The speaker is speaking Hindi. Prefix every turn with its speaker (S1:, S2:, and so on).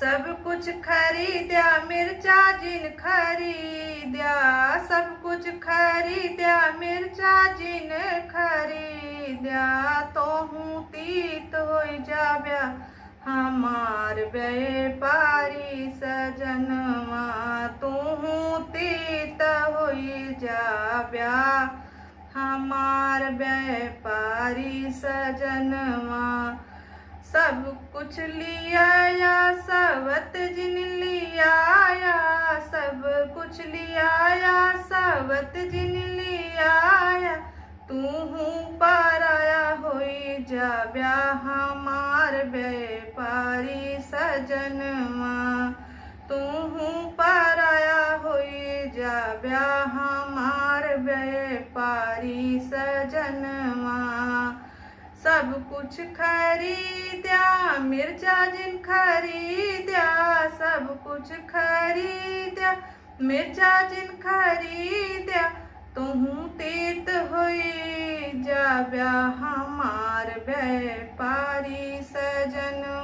S1: सब कुछ खरीद्या मिर्चा जिन खरीद्या, सब कुछ खरीद्या मिर्चा जिन खरीद्या। तोहू तीत होई जाव्या हमार व्यापारी सजनवा, तोहू तीत होई जाव्या हमार व्यापारी सजनवा। सब कुछ लियाया सवत जिन लियाया, सब कुछ लियाया सवत जिन लियाया। तूहू पराया होई जाव्या हमार व्यापारी सजनवा, तूहू पराया होई जाव्या हमार व्यापारी सजनवा। सब कुछ खरीद्या मिर्चा जिन खरीद्या, सब कुछ खरीद्या मिर्चा जिन खरीद्या। तूहू तीत होई जाव्या हमार व्यापारी सजनवा।